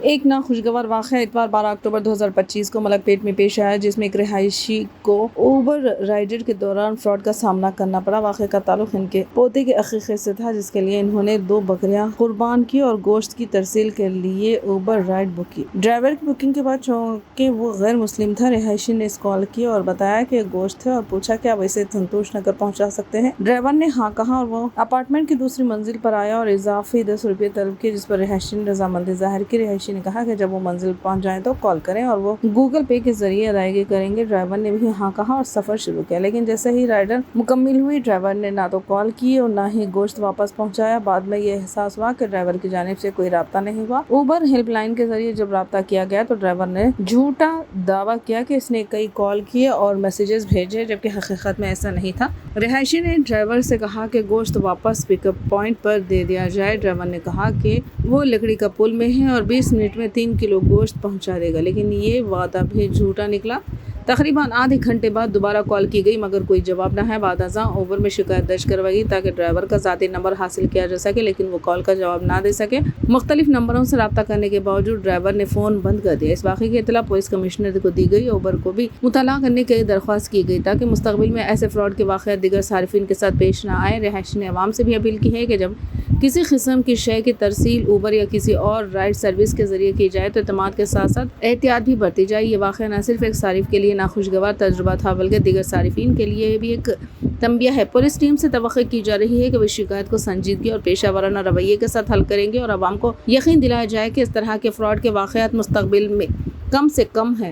ایک ناخوشگوار واقعہ اتوار 12 اکتوبر 2025 کو ملک پیٹ میں پیش آیا، جس میں ایک رہائشی کو اوبر رائڈر کے دوران فراڈ کا سامنا کرنا پڑا۔ واقعے کا تعلق ان کے پوتے کے عقیقے سے تھا، جس کے لیے انہوں نے 2 بکریاں قربان کی اور گوشت کی ترسیل کے لیے اوبر رائڈ بک کی۔ ڈرائیور کی بکنگ کے بعد چونکہ وہ غیر مسلم تھا، رہائشی نے اس کال کی اور بتایا کہ گوشت ہے اور پوچھا کیا وہ اسے سنتوش نگر پہنچا سکتے ہیں۔ ڈرائیور نے ہاں کہا اور وہ اپارٹمنٹ کی دوسری منزل پر آیا اور اضافی 10 روپے طلب کیے، جس پر رہائشی نے رضامندی ظاہر کی۔ رہائشی نے کہا کہ جب وہ منزل پہنچ جائیں تو کال کریں اور وہ گوگل پے کے ذریعے ادائیگی کریں گے۔ ڈرائیور نے بھی ہاں کہا اور سفر شروع کیا، لیکن جیسے ہی رائڈ مکمل ہوئی، ڈرائیور نے نہ تو کال کی اور نہ ہی گوشت واپس پہنچایا۔ بعد میں یہ احساس ہوا کہ ڈرائیور کی جانب سے کوئی رابطہ نہیں ہوا۔ اوبر ہیلپ لائن کے ذریعے جب رابطہ کیا گیا تو ڈرائیور نے جھوٹا دعویٰ کیا کہ اس نے کئی کال کیے اور میسیجز بھیجے، جبکہ حقیقت میں ایسا نہیں تھا۔ رہائشی نے ڈرائیور سے کہا کہ گوشت واپس پک اپ پوائنٹ پر دے دیا جائے۔ ڈرائیور نے کہا کہ وہ لکڑی کا پل میں ہے اور 20 منٹ میں 3 کلو گوشت پہنچا دے گا، لیکن یہ وعدہ بھی جھوٹا نکلا۔ تقریباً آدھے گھنٹے بعد دوبارہ کال کی گئی، مگر کوئی جواب نہ ہے۔ بعد ازاں اوبر میں شکایت درج کروائی گئی تاکہ ڈرائیور کا ذاتی نمبر حاصل کیا جا سکے، لیکن وہ کال کا جواب نہ دے سکے۔ مختلف نمبروں سے رابطہ کرنے کے باوجود ڈرائیور نے فون بند کر دیا۔ اس واقعے کی اطلاع پولیس کمشنر کو دی گئی۔ اوبر کو بھی مطلع کرنے کی درخواست کی گئی تاکہ مستقبل میں ایسے فراڈ کے واقعات دیگر صارفین کے ساتھ پیش نہ آئیں۔ رہائشی نے عوام سے بھی اپیل کی ہے کہ جب کسی قسم کی شے کی ترسیل اوبر یا کسی اور رائڈ سروس کے ذریعے کی جائے تو اعتماد کے ساتھ ساتھ احتیاط بھی برتی جائے۔ یہ واقعہ نہ صرف ایک صارف کے لیے ناخوشگوار تجربہ تھا، بلکہ دیگر صارفین کے لیے بھی ایک تنبیہ ہے۔ پولیس ٹیم سے توقع کی جا رہی ہے کہ وہ اس شکایت کو سنجیدگی اور پیشہ ورانہ رویے کے ساتھ حل کریں گے اور عوام کو یقین دلایا جائے کہ اس طرح کے فراڈ کے واقعات مستقبل میں کم سے کم ہیں۔